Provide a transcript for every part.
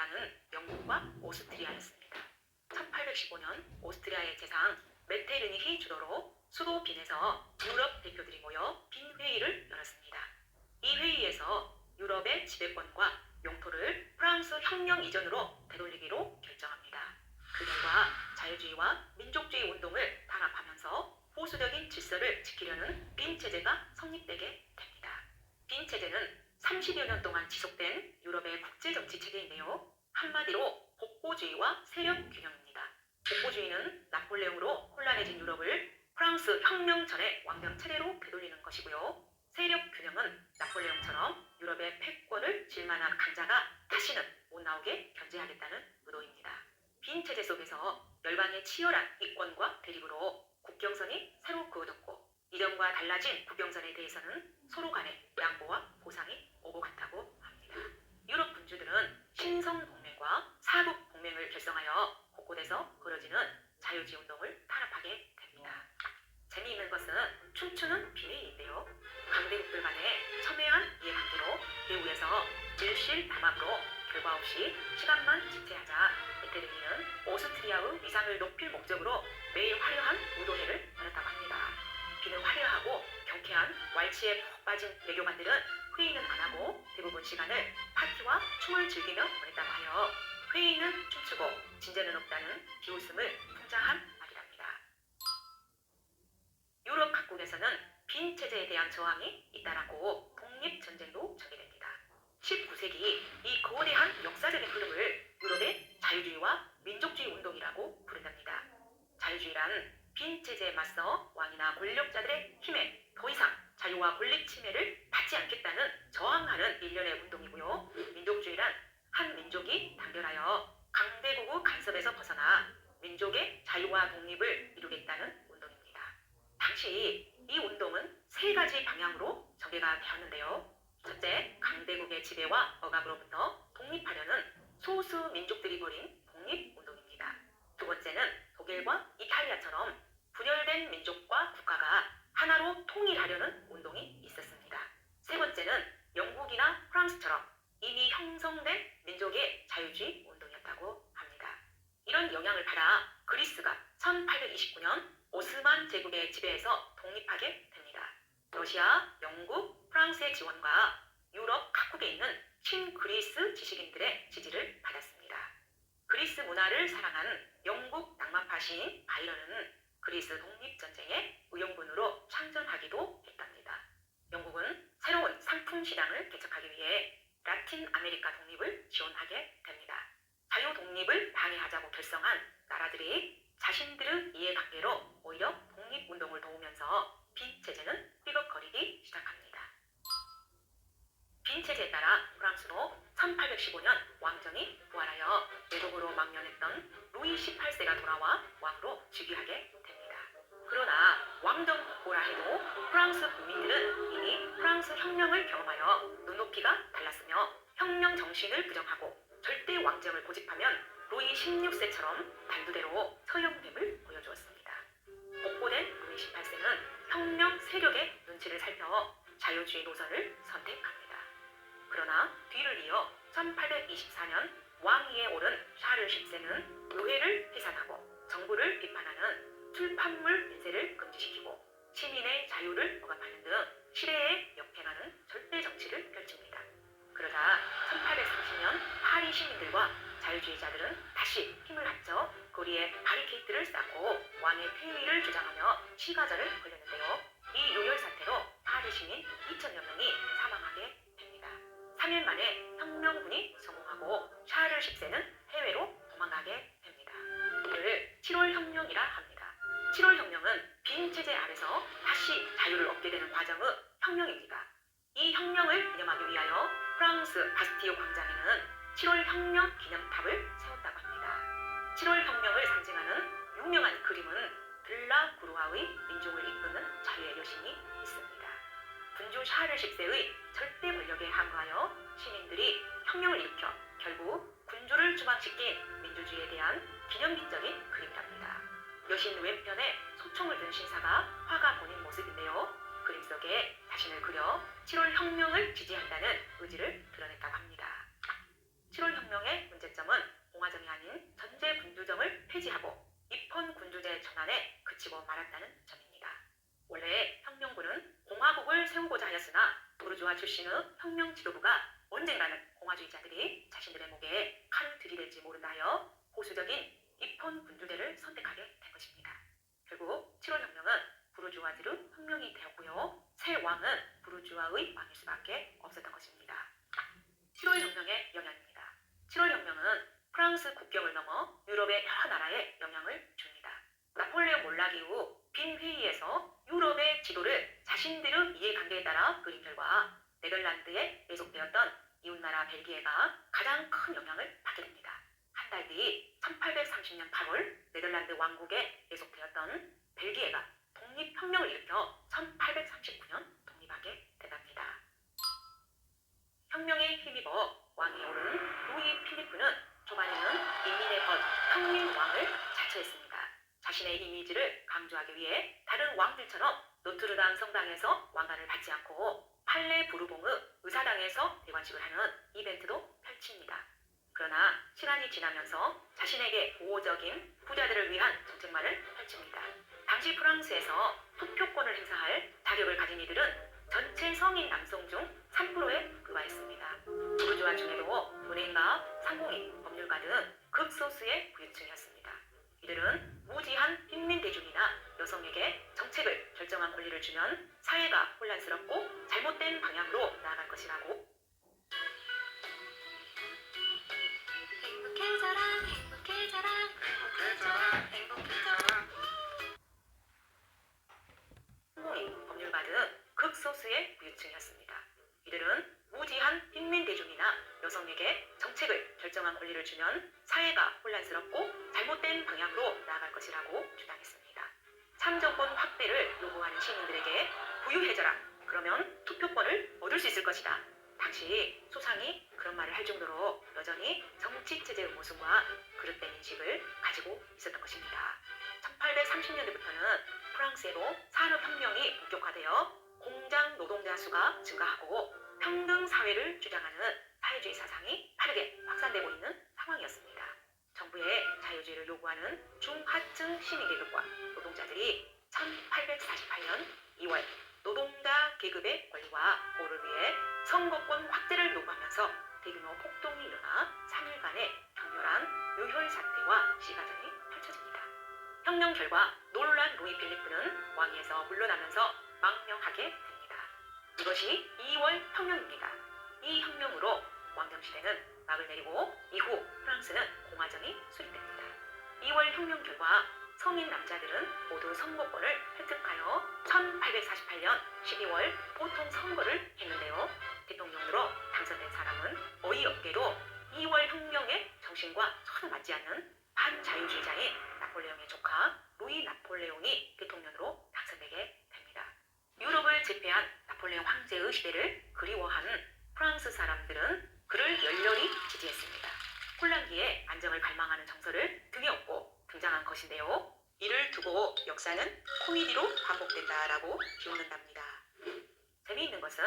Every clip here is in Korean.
나라는 영국과 오스트리아였습니다. 1815년 오스트리아의 재상 메테르니히 주도로 수도 빈에서 유럽 대표들이 모여 빈 회의를 열었습니다. 이 회의에서 유럽의 지배권과 영토를 프랑스 혁명 이전으로 되돌리기로 결정합니다. 그 결과 자유주의와 민족주의 운동을 단합하면서 보수적인 질서를 지키려는 빈 체제가 성립되게 됩니다. 빈 체제는 30여 년 동안 지속된 유럽의 국제정치 체계인데요. 한마디로 복고주의와 세력 균형입니다. 복고주의는 나폴레옹으로 혼란해진 유럽을 프랑스 혁명 전의 왕정 체제로 되돌리는 것이고요. 세력 균형은 나폴레옹처럼 유럽의 패권을 쥘 만한 강자가 다시는 못 나오게 견제하겠다는 의도입니다. 빈 체제 속에서 열방의 치열한 이권과 대립으로 국경선이 새로 그어졌고, 이전과 달라진 국경선에 대해서는 서로 간의 양보와 보상이 오고 갔다고 합니다. 유럽 군주들은 신성동맹과 사국동맹을 결성하여 곳곳에서 벌어지는 자유주의 운동을 탄압하게 됩니다. 재미있는 것은 춤추는 비밀인데요. 강대국들 간의 첨예한 이해관계로 배후에서 질실담합으로 결과 없이 시간만 지체하자 메테르니는 오스트리아의 위상을 높일 목적으로 매일 화려한 무도회를 열었다고 합니다. 비는 화려하고 경쾌한 왈츠에 푹 빠진 외교관들은 회의는 안 하고 대부분 시간을 파티와 춤을 즐기며 보냈다고 하여 회의는 춤추고 진전은 없다는 비웃음을 풍자한 말이랍니다. 유럽 각국에서는 빈 체제에 대한 저항이 잇따랐고 독립전쟁도 전개됩니다. 19세기 이 거대한 역사적인 흐름을 유럽의 자유주의와 민족주의 운동이라고 부른답니다. 자유주의란 빈 체제에 맞서 왕이나 권력자들의 힘에 더 이상 자유와 권리 침해를 받지 않겠다는 저항하는 일련의 운동이고요. 민족주의란 한 민족이 단결하여 강대국의 간섭에서 벗어나 민족의 자유와 독립을 이루겠다는 운동입니다. 당시 이 운동은 세 가지 방향으로 전개가 되었는데요. 첫째, 강대국의 지배와 억압으로부터 독립하려는 소수 민족들이 벌인 독립운동입니다. 두 번째는 독일과 이탈리아처럼 분열된 민족과 국가가 하나로 통일하려는 운동이 있었습니다. 세 번째는 영국이나 프랑스처럼 이미 형성된 민족의 자유주의 운동이었다고 합니다. 이런 영향을 받아 그리스가 1829년 오스만 제국의 지배에서 독립하게 됩니다. 러시아, 영국, 프랑스의 지원과 유럽 각국에 있는 친그리스 지식인들의 지지를 받았습니다. 그리스 문화를 사랑한 영국 낭만파 시인 바이런은 그리스 독립전쟁의 의용군으로 참전하기도 했답니다. 영국은 새로운 상품 시장을 개척하기 위해 라틴 아메리카 독립을 지원하게 됩니다. 자유 독립을 방해하자고 결성한 나라들이 자신들의 이해관계로 오히려 독립운동을 도우면서 빈 체제는 삐걱거리기 시작합니다. 빈 체제에 따라 프랑스도 1815년 왕정이 부활하여 외국으로 망명했던 루이 18세가 돌아와 왕으로 즉위하게 됩니다. 그러나 왕정 복고라 해도 프랑스 국민들은 이미 프랑스 혁명을 경험하여 눈높이가 달랐으며 혁명 정신을 부정하고 절대 왕정을 고집하면 루이 16세처럼 단두대로 서영됨을 보여주었습니다. 복고된 루이 18세는 혁명 세력의 눈치를 살펴 자유주의 노선을 선택합니다. 그러나 뒤를 이어 1824년 왕위에 오른 샤를 10세는 의회를 해산하고 정부를 비판하는 출판물 인쇄를 금지시키고 시민의 자유를 억압하는 등 시대에 역행하는 절대 정치를 펼칩니다. 그러자 1830년 파리 시민들과 자유주의자들은 다시 힘을 합쳐 거리에 바리케이트를 쌓고 왕의 폐위를 주장하며 시가전을 벌였는데요. 이 요열 사태로 파리 시민 2,000여 명이 사망하게 됩니다. 3일 만에 혁명군이 성공하고 샤를 10세는 해외로 도망가게 됩니다. 이를 7월 혁명이라 합니다. 7월 혁명은 빈 체제 아래서 다시 자유를 얻게 되는 과정의 혁명입니다. 이 혁명을 기념하기 위하여 프랑스 바스티유 광장에는 7월 혁명 기념탑을 세웠다고 합니다. 7월 혁명을 상징하는 유명한 그림은 들라구루아의 민족을 이끄는 자유의 여신이 있습니다. 군주 샤를 10세의 절대 권력에 항거하여 시민들이 혁명을 일으켜 결국 군주를 추방시킨 민주주의에 대한 기념비적인 그림이랍니다. 여신 왼편에 소총을 든 신사가 화가 본인 모습인데요. 그림 속에 자신을 그려 7월 혁명을 지지한다는 의지를 드러냈다고 합니다. 7월 혁명의 문제점 출신의 혁명 지도부가 언젠가는 공화주의자들이 자신들의 목에 칼을 들이댈지 모른다 하여 보수적인 입헌 군주제를 선택하게 된 것입니다. 결국 7월 혁명은 부르주아들의 혁명이 되었고요. 새 왕은 부르주아의 왕일 수밖에 없었던 것입니다. 7월 혁명의 영향입니다. 7월 혁명은 프랑스 국경을 넘어 유럽의 여러 나라에 영향을 줍니다. 나폴레옹 몰락 이후 빈 회의에서 유럽의 지도를 자신들의 이해관계에 따라 그린 결과 네덜란드에 내속되었던 이웃나라 벨기에가 가장 큰 영향을 받게 됩니다. 한 달 뒤 1830년 8월 네덜란드 왕국에 내속되었던 벨기에가 독립혁명을 일으켜 1839년 독립하게 된답니다. 혁명에 힘입어 왕이 오른 루이 필리프는 초반에는 인민의 벗 혁명왕을 자처했습니다. 자신의 이미지를 강조하기 위해 다른 왕들처럼 노트르담 성당에서 왕관을 받지 않고 팔레 부르봉의 의사당에서 대관식을 하는 이벤트도 펼칩니다. 그러나 시간이 지나면서 자신에게 보호적인 부자들을 위한 정책만을 펼칩니다. 당시 프랑스에서 투표권을 행사할 자격을 가진 이들은 전체 성인 남성 중 3%에 불과했습니다. 부르주아 중에도 은행가, 상공인, 법률가 등 극소수의 부유층이었습니다. 이들은 무지한 빈민대중이나 여성에게 정책을 결정한 권리를 주면 사회가 혼란스럽고 잘못된 방향으로 나아갈 것이라고 행복해져라 행복해져라 행복해져라 행복해져라. 상공인, 법률가 등 극소수의 부유층이었습니다. 이들은 무지한 빈민대중이나 여성에게 정책을 결정한 권리를 주면 사회가 혼란스럽고 잘못된 방향으로 나아갈 것이라고 주장했습니다. 참정권 확대를 요구하는 시민들에게 부유해져라. 그러면 투표권을 얻을 수 있을 것이다. 당시 소상이 그런 말을 할 정도로 여전히 정치체제의 모순과 그릇된 인식을 가지고 있었던 것입니다. 1830년대부터는 프랑스에도 산업혁명이 본격화되어 공장 노동자 수가 증가하고 평등 사회를 주장하는 사회주의 사상이 빠르게 확산되고 있는 상황이었습니다. 정부의 자유주의를 요구하는 중하층 시민계급과 노동자들이 1848년 2월 노동자 계급의 권리와 보호를 위해 선거권 확대를 요구하면서 대규모 폭동이 일어나 3일간의 격렬한 유혈 사태와 시가전이 펼쳐집니다. 혁명 결과 놀란 루이 필리프는 왕위에서 물러나면서 망명하게 됩니다. 이것이 2월 혁명입니다. 이 혁명으로 왕정시대는 막을 내리고 이후 프랑스는 공화정이 수립됩니다. 2월 혁명 결과 성인 남자들은 모두 선거권을 획득하여 1848년 12월 보통 선거를 했는데요. 대통령으로 당선된 사람은 어이없게도 2월 혁명의 정신과 전혀 맞지 않는 반자유주의자인 나폴레옹의 조카 루이 나폴레옹이 대통령으로 당선되게 됩니다. 유럽을 제패한 나폴레옹 황제의 시대를 그리워한 프랑스 사람들은 그를 열렬히 지지했습니다. 혼란기에 안정을 갈망하는 정서를 등에 업고 등장한 것인데요. 이를 두고 역사는 코미디로 반복된다라고 기웃는답니다. 재미있는 것은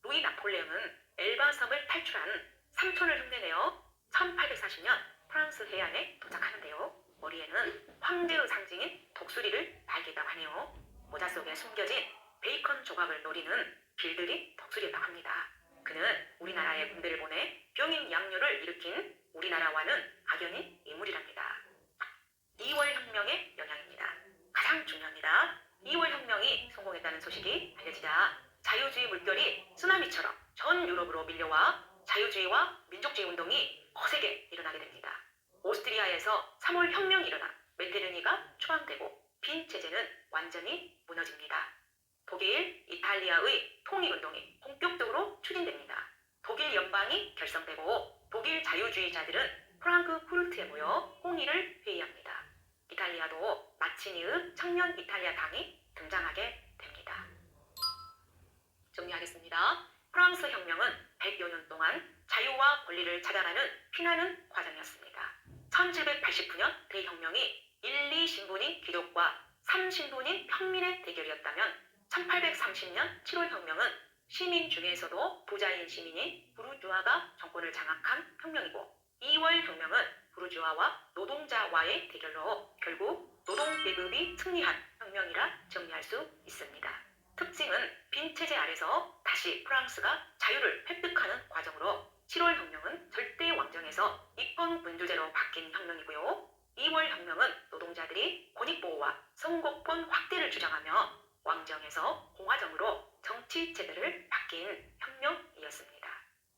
루이 나폴레옹은 엘바섬을 탈출한 삼촌을 흉내내어 1840년 프랑스 해안에 도착하는데요. 머리에는 황제의 상징인 독수리를 달겠다고 하네요. 모자 속에 숨겨진 베이컨 조각을 노리는 길들이 독수리였다고 합니다. 그는 우리나라에 군대를 보내 병인 양요를 일으킨 우리나라와는 악연인 인물이랍니다. 2월 혁명의 영향입니다. 가장 중요합니다. 2월 혁명이 성공했다는 소식이 알려지자 자유주의 물결이 쓰나미처럼 전 유럽으로 밀려와 자유주의와 민족주의 운동이 거세게 일어나게 됩니다. 오스트리아에서 3월 혁명이 일어나 메테르니가 추방되고 빈 체제는 완전히 무너집니다. 독일, 이탈리아의 통일운동이 본격적으로 추진됩니다. 독일 연방이 결성되고 독일 자유주의자들은 프랑크푸르트에 모여 홍의를 회의합니다. 이탈리아도 마치니의 청년 이탈리아 당이 등장하게 됩니다. 정리하겠습니다. 프랑스 혁명은 100여 년 동안 자유와 권리를 찾아가는 피나는 과정이었습니다. 1789년 대혁명이 1, 2신분인 귀족과 3신분인 평민의 대결이었다면 1830년 7월 혁명은 시민 중에서도 부자인 시민인 부르주아가 정권을 장악한 혁명이고 2월 혁명은 부르주아와 노동자와의 대결로 결국 노동계급이 승리한 혁명이라 정리할 수 있습니다. 특징은 빈 체제 아래서 다시 프랑스가 자유를 획득하는 과정으로 7월 혁명은 절대 왕정에서 입헌 군주제로 바뀐 혁명이고요. 2월 혁명은 노동자들이 권익보호와 선거권 확대를 주장하며 왕정에서 공화정으로 정치 체제를 바뀐 혁명이었습니다.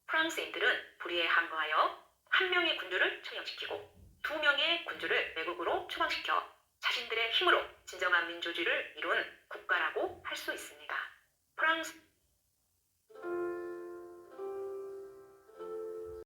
프랑스인들은 불의에 항거하여 한 명의 군주를 처형시키고 두 명의 군주를 매국으로 추방시켜 자신들의 힘으로 진정한 민주주의를 이룬 국가라고 할 수 있습니다. 프랑스